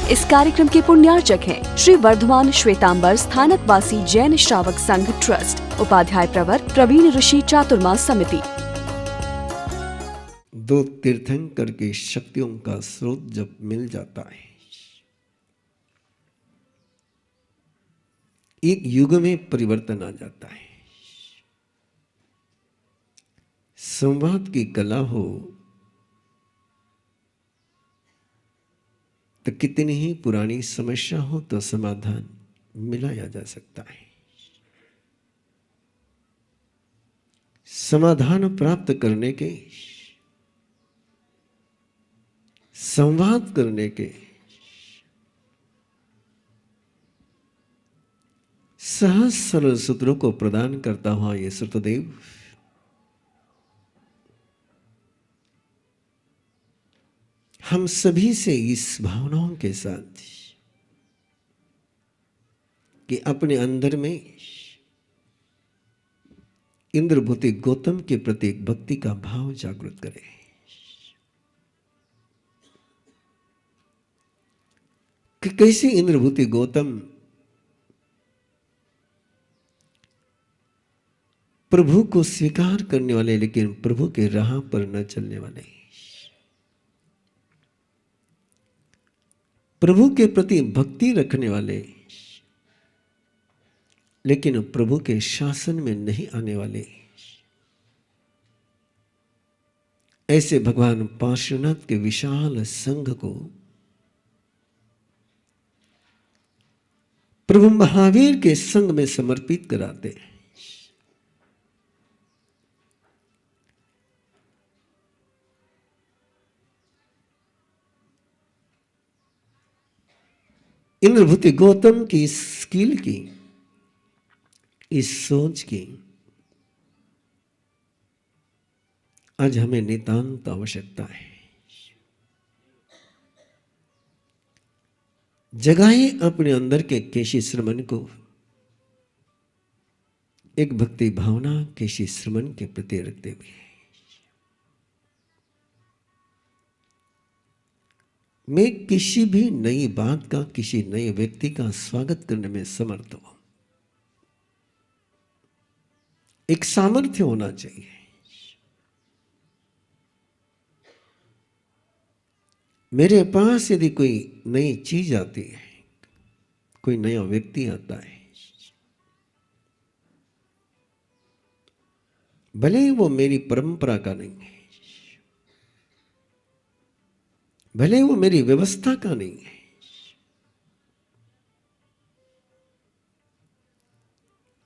इस कार्यक्रम के पुण्यार्चक हैं श्री वर्धमान श्वेतांबर स्थानकवासी जैन श्रावक संघ ट्रस्ट, उपाध्याय प्रवर प्रवीण ऋषि चातुर्मास समिति। दो तीर्थंकर की शक्तियों का स्रोत जब मिल जाता है, एक युग में परिवर्तन आ जाता है। संवाद की कला हो तो कितनी ही पुरानी समस्या हो तो समाधान मिलाया जा सकता है। समाधान प्राप्त करने के, संवाद करने के सहज सरल सूत्रों को प्रदान करता हुआ ये श्रुतदेव हम सभी से इस भावनाओं के साथ कि अपने अंदर में इंद्रभूति गौतम के प्रति भक्ति का भाव जागृत करें। कि कैसे इंद्रभूति गौतम प्रभु को स्वीकार करने वाले लेकिन प्रभु के राह पर न चलने वाले, प्रभु के प्रति भक्ति रखने वाले लेकिन प्रभु के शासन में नहीं आने वाले, ऐसे भगवान पार्श्वनाथ के विशाल संघ को प्रभु महावीर के संग में समर्पित कराते हैं। इंद्रभूति गौतम की इस स्किल की, इस सोच की आज हमें नितांत आवश्यकता है। जगाए अपने अंदर के केशी श्रमण को, एक भक्ति भावना केशी श्रमण के प्रति रखते हुए मैं किसी भी नई बात का, किसी नए व्यक्ति का स्वागत करने में समर्थ हूं। एक सामर्थ्य होना चाहिए। मेरे पास यदि कोई नई चीज आती है, कोई नया व्यक्ति आता है, भले ही वो मेरी परंपरा का नहीं है, भले वो मेरी व्यवस्था का नहीं है,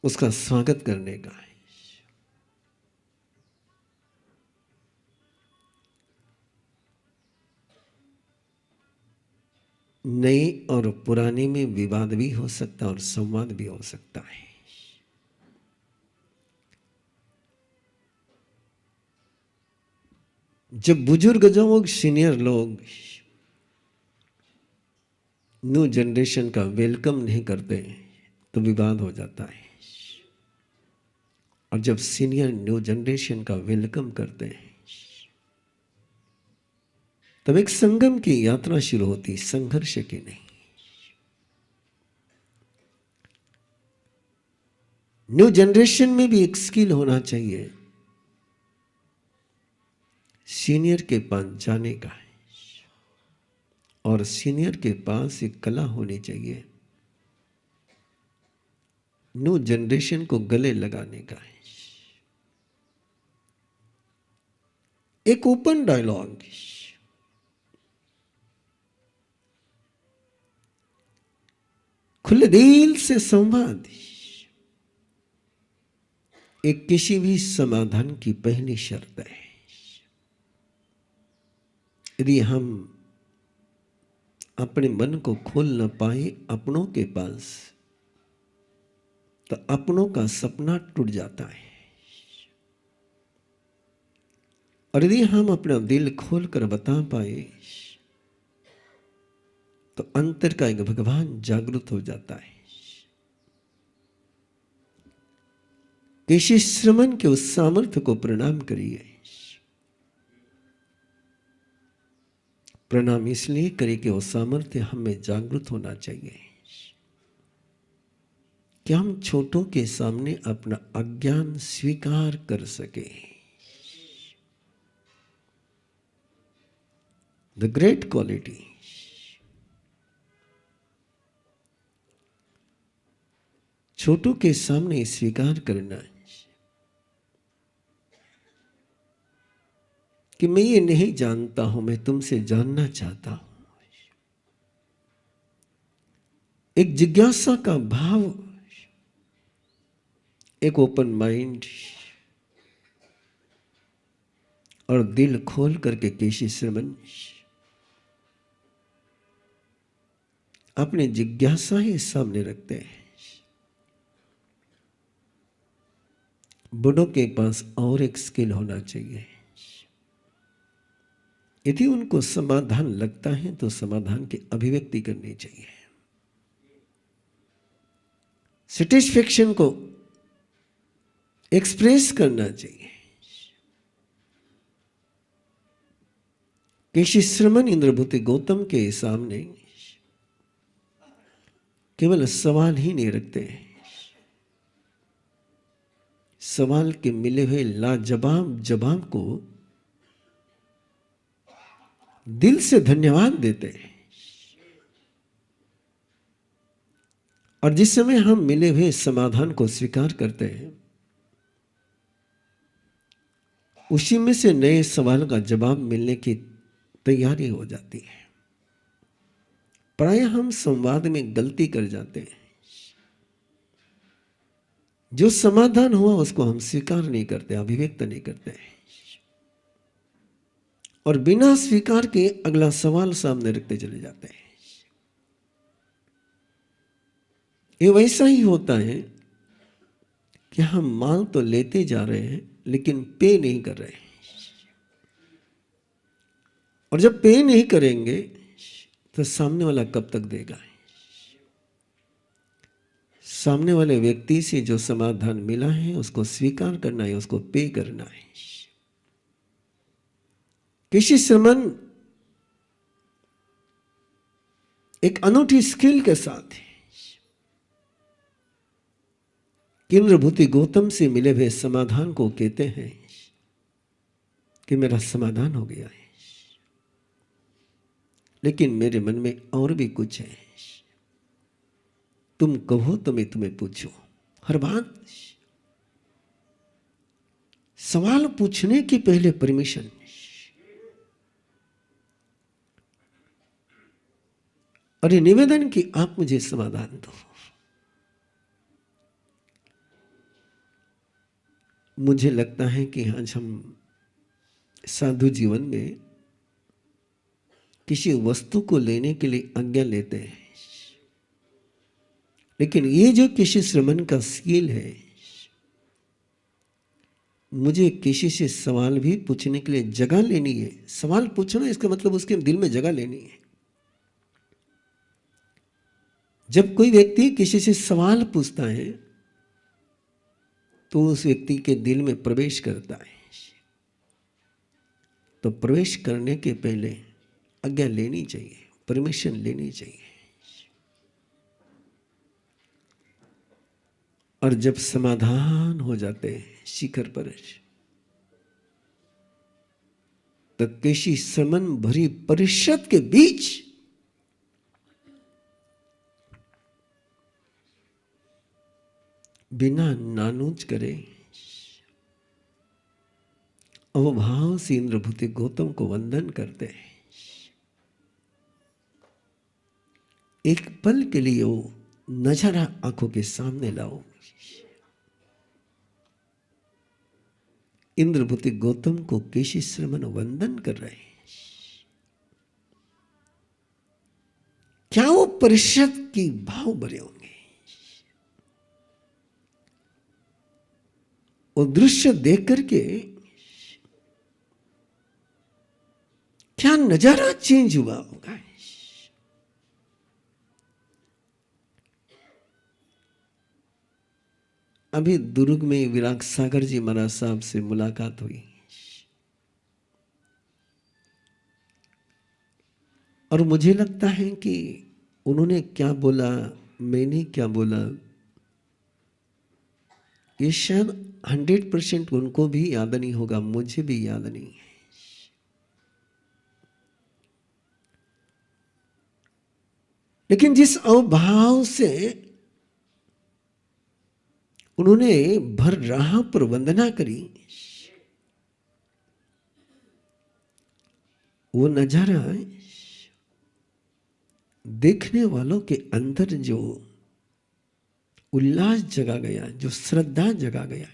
उसका स्वागत करने का है। नई और पुराने में विवाद भी हो सकता है और संवाद भी हो सकता है। जब बुजुर्ग लोग, सीनियर लोग न्यू जनरेशन का वेलकम नहीं करते तो विवाद हो जाता है, और जब सीनियर न्यू जनरेशन का वेलकम करते हैं तब एक संगम की यात्रा शुरू होती, संघर्ष की नहीं। न्यू जनरेशन में भी एक स्किल होना चाहिए, सीनियर के पास जाने का है, और सीनियर के पास एक कला होनी चाहिए न्यू जनरेशन को गले लगाने का है। एक ओपन डायलॉग, खुले दिल से संवाद, एक किसी भी समाधान की पहली शर्त है। यदि हम अपने मन को खोल न पाए अपनों के पास तो अपनों का सपना टूट जाता है, और यदि हम अपना दिल खोल कर बता पाए तो अंतर का एक भगवान जागृत हो जाता है। केशी श्रमण के उस सामर्थ्य को प्रणाम करिए। प्रणाम इसलिए करे कि वो सामर्थ्य हमें जागृत होना चाहिए कि हम छोटों के सामने अपना अज्ञान स्वीकार कर सके। द ग्रेट क्वालिटी, छोटों के सामने स्वीकार करना कि मैं ये नहीं जानता हूं, मैं तुमसे जानना चाहता हूं। एक जिज्ञासा का भाव, एक ओपन माइंड और दिल खोल करके केशी श्रमण अपने जिज्ञासा ही सामने रखते हैं। बुढ़ों के पास और एक स्किल होना चाहिए। यदि उनको समाधान लगता है तो समाधान की अभिव्यक्ति करनी चाहिए, सेटिस्फेक्शन को एक्सप्रेस करना चाहिए। केशी श्रमण इंद्रभूति गौतम के सामने केवल सवाल ही नहीं रखते, सवाल के मिले हुए लाजवाब जवाब को दिल से धन्यवाद देते हैं। और जिस समय हम मिले हुए समाधान को स्वीकार करते हैं, उसी में से नए सवाल का जवाब मिलने की तैयारी हो जाती है। प्रायः हम संवाद में गलती कर जाते हैं, जो समाधान हुआ उसको हम स्वीकार नहीं करते, अभिव्यक्त नहीं करते हैं, और बिना स्वीकार के अगला सवाल सामने रखते चले जाते हैं। ये वैसा ही होता है कि हम माल तो लेते जा रहे हैं लेकिन पे नहीं कर रहे हैं, और जब पे नहीं करेंगे तो सामने वाला कब तक देगा? सामने वाले व्यक्ति से जो समाधान मिला है उसको स्वीकार करना है, उसको पे करना है। केशी श्रमण एक अनूठी स्किल के साथ है, इंद्रभूति गौतम से मिले हुए समाधान को कहते हैं कि मेरा समाधान हो गया है, लेकिन मेरे मन में और भी कुछ है, तुम कहो तो मैं तुम्हें पूछूं। हर बात सवाल पूछने की पहले परमिशन, और ये निवेदन कि आप मुझे समाधान दो। मुझे लगता है कि आज हम साधु जीवन में किसी वस्तु को लेने के लिए आज्ञा लेते हैं, लेकिन ये जो केशी श्रमण का स्किल है, मुझे किसी से सवाल भी पूछने के लिए जगह लेनी है। सवाल पूछना इसका मतलब उसके दिल में जगह लेनी है। जब कोई व्यक्ति किसी से सवाल पूछता है तो उस व्यक्ति के दिल में प्रवेश करता है, तो प्रवेश करने के पहले आज्ञा लेनी चाहिए, परमिशन लेनी चाहिए। और जब समाधान हो जाते हैं शिखर पर, तो केशी श्रमण भरी परिषद के बीच बिना नानूज करे अवभाव से इंद्रभूति गौतम को वंदन करते हैं। एक पल के लिए वो नजारा आंखों के सामने लाओ। इंद्रभूति गौतम को केशी श्रमण वंदन कर रहे हैं। क्या वो परिषद की भाव भरे होंगे? वो दृश्य देख करके क्या नजारा चेंज हुआ होगा? अभी दुर्ग में विराग सागर जी महाराज साहब से मुलाकात हुई। और मुझे लगता है कि उन्होंने क्या बोला, मैंने क्या बोला, ये शायद 100% उनको भी याद नहीं होगा, मुझे भी याद नहीं है। लेकिन जिस अवभाव से उन्होंने भर राह पर वंदना करी, वो नजारा देखने वालों के अंदर जो उल्लास जगा गया, जो श्रद्धा जगा गया,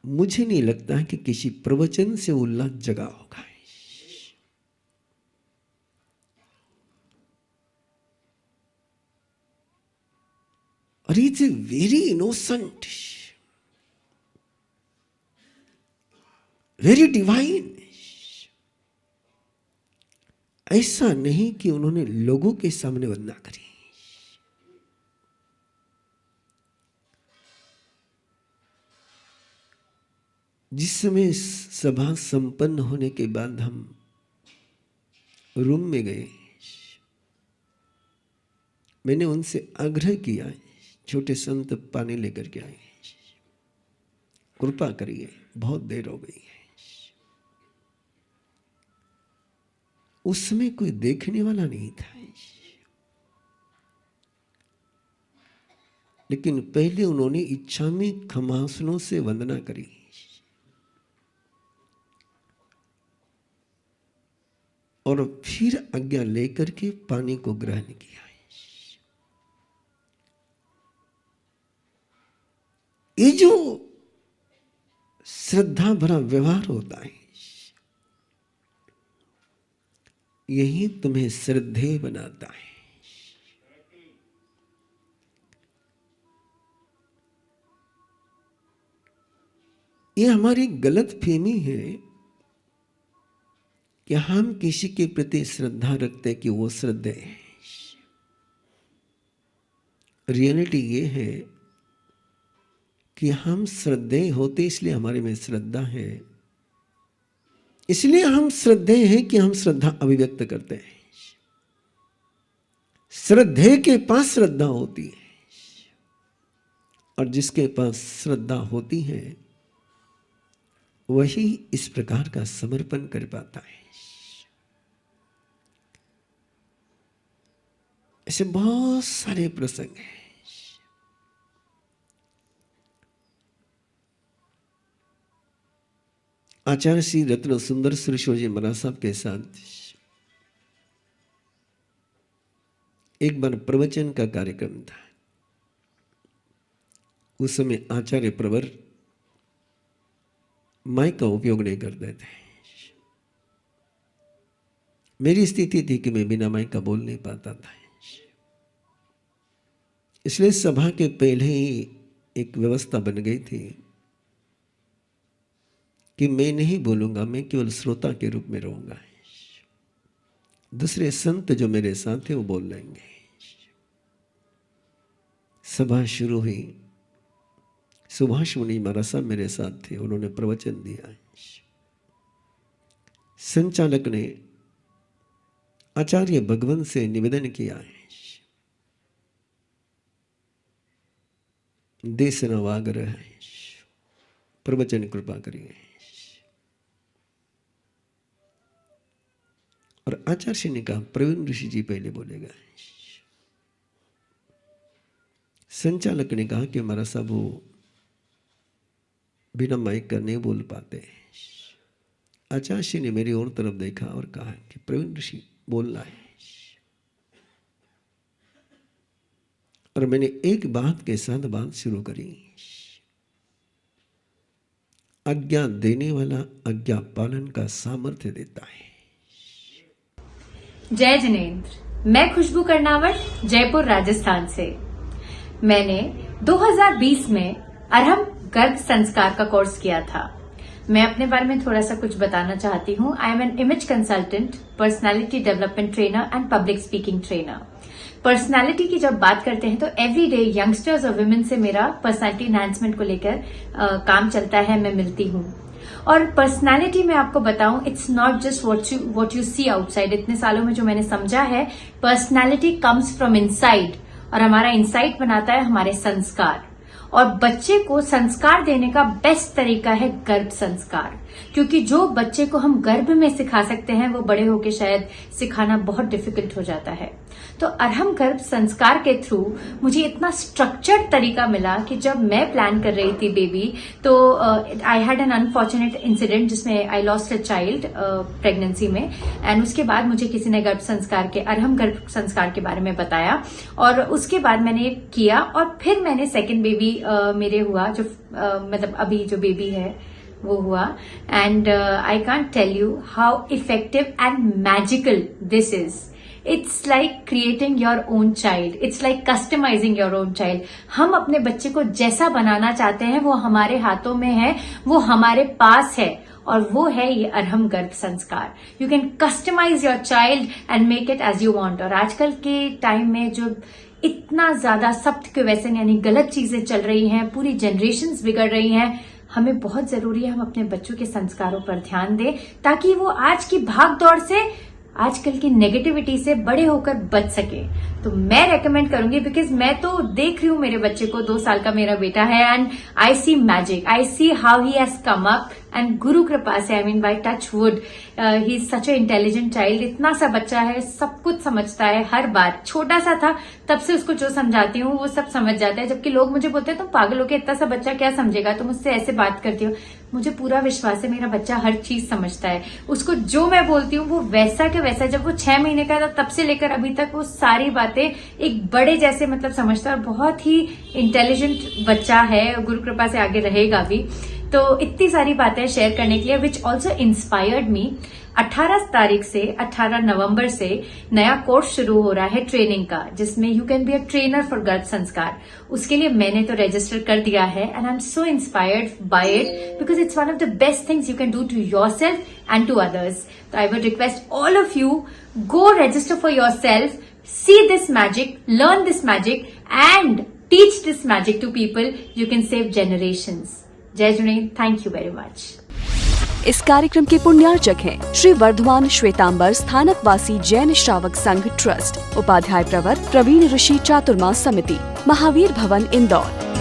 मुझे नहीं लगता है कि किसी प्रवचन से उल्लास जगा होगा। और it's very innocent, very divine. ऐसा नहीं कि उन्होंने लोगों के सामने वंदना करी, जिस समय सभा संपन्न होने के बाद हम रूम में गए, मैंने उनसे आग्रह किया, छोटे संत पानी लेकर के आए, कृपा करिए, बहुत देर हो गई है। उस समय कोई देखने वाला नहीं था, लेकिन पहले उन्होंने इच्छा में खमासनों से वंदना करी, और फिर आज्ञा लेकर के पानी को ग्रहण किया। ये जो श्रद्धा भरा व्यवहार होता है, यही तुम्हें श्रद्धेय बनाता है। ये हमारी गलत फहमी है कि हम किसी के प्रति श्रद्धा रखते कि वो श्रद्धेय है। रियलिटी ये है कि हम श्रद्धेय होते इसलिए हमारे में श्रद्धा है, इसलिए हम श्रद्धेय हैं कि हम श्रद्धा अभिव्यक्त करते हैं। श्रद्धेय के पास श्रद्धा होती है, और जिसके पास श्रद्धा होती है वही इस प्रकार का समर्पण कर पाता है। ऐसे बहुत सारे प्रसंग हैं। आचार्य श्री रत्न सुंदर श्रीशोर जी महाराज साहब के साथ एक बार प्रवचन का कार्यक्रम था। उस समय आचार्य प्रवर माइक का उपयोग नहीं करते थे। मेरी स्थिति थी कि मैं बिना माइक का बोल नहीं पाता था, इसलिए सभा के पहले ही एक व्यवस्था बन गई थी कि मैं नहीं बोलूंगा, मैं केवल श्रोता के रूप में रहूंगा। दूसरे संत जो मेरे साथ थे वो बोल लेंगे। सभा शुरू हुई। सुभाष मुनि महाराज साहब मेरे साथ थे, उन्होंने प्रवचन दिया। संचालक ने आचार्य भगवंत से निवेदन किया है, देश नवाग्रह है, प्रवचन कृपा करिए। और आचार्य ने कहा प्रवीण ऋषि जी पहले बोलेगा। संचालक ने कहा कि महाराज साहब वो बिना माइक का नहीं बोल पाते। आचार्य ने मेरी ओर तरफ देखा और कहा कि प्रवीण ऋषि बोलना है। और मैंने एक बात के साथ बात शुरू करी, आज्ञा देने वाला आज्ञा पालन का सामर्थ्य देता है। जय जिनेंद्र, मैं खुशबू कर्नावट जयपुर राजस्थान से। मैंने 2020 में अरहम गर्भ संस्कार का कोर्स किया था। मैं अपने बारे में थोड़ा सा कुछ बताना चाहती हूँ। I am an image consultant, personality development trainer and public speaking trainer. Personality की जब बात करते हैं तो एवरी डे यंगस्टर्स और वुमेन से मेरा पर्सनालिटी एनहांसमेंट को लेकर काम चलता है, मैं मिलती हूँ। और पर्सनालिटी में आपको बताऊं, it's not just what you see outside. इतने सालों में जो मैंने समझा है, पर्सनालिटी कम्स फ्रॉम इनसाइड, और हमारा इनसाइड बनाता है हमारे संस्कार। और बच्चे को संस्कार देने का बेस्ट तरीका है गर्भ संस्कार, क्योंकि जो बच्चे को हम गर्भ में सिखा सकते हैं वो बड़े होके शायद सिखाना बहुत डिफिकल्ट हो जाता है। तो अरहम गर्भ संस्कार के थ्रू मुझे इतना स्ट्रक्चर्ड तरीका मिला कि जब मैं प्लान कर रही थी बेबी, तो I had an unfortunate incident जिसमें I lost a child pregnancy में, एंड उसके बाद मुझे किसी ने गर्भ संस्कार के, अरहम गर्भ संस्कार के बारे में बताया, और उसके बाद मैंने किया, और फिर मैंने सेकेंड बेबी मेरे हुआ, जो मतलब अभी जो बेबी है वो हुआ। And I can't tell you how effective and magical this is. It's like creating your own child, it's like customising your own child. हम अपने बच्चे को जैसा बनाना चाहते हैं वो हमारे हाथों में है, वो हमारे पास है, और वो है ये अरहम गर्भ संस्कार। You can customise your child and make it as you want. और आजकल के टाइम में जो इतना ज्यादा सख्त के व्यसन यानी गलत चीजें चल रही हैं, पूरी जनरेशन्स बिगड़ रही हैं, हमें बहुत जरूरी है हम अपने बच्चों के संस्कारों पर ध्यान दें, ताकि वो आज की भाग दौड़ से, आजकल की नेगेटिविटी से बड़े होकर बच सके। तो मैं रेकमेंड करूंगी, बिकॉज मैं तो देख रही हूँ मेरे बच्चे को, 2 साल का मेरा बेटा है, and I see magic, I see how he has come up, and गुरु कृपा से, I mean by touch wood, he is such a intelligent child. इतना सा बच्चा है, सब कुछ समझता है। हर बात, छोटा सा था तब से उसको जो समझाती हूँ वो सब समझ जाता है। जबकि लोग मुझे बोलते हैं तुम पागल हो के, इतना सा बच्चा क्या समझेगा, तुम मुझसे ऐसे बात करती हो। मुझे पूरा विश्वास है मेरा बच्चा हर चीज समझता है। उसको जो मैं बोलती हूँ वो वैसा के वैसा, जब वो 6 महीने का था तब से लेकर अभी तक वो सारी बातें एक बड़े जैसे मतलब समझता है, और बहुत ही इंटेलिजेंट बच्चा है, गुरु कृपा से आगे रहेगा भी। तो इतनी सारी बातें शेयर करने के लिए, विच ऑल्सो इंस्पायर्ड मी। 18 तारीख से 18 नवंबर से नया कोर्स शुरू हो रहा है ट्रेनिंग का, जिसमें you can be a trainer for गर्भ संस्कार। उसके लिए मैंने तो रजिस्टर कर दिया है, and I am so inspired by it, because it's one of the best things you can do to yourself and to others. तो I would request all of you, go register for yourself, see this magic, learn this magic, and teach this magic to people. You can save generations. जय Junaid, thank you very much. इस कार्यक्रम के पुण्यार्चक हैं श्री वर्धमान श्वेतांबर स्थानकवासी जैन श्रावक संघ trust, Upadhyay प्रवर प्रवीण ऋषि चातुर्मास समिति, महावीर भवन इंदौर।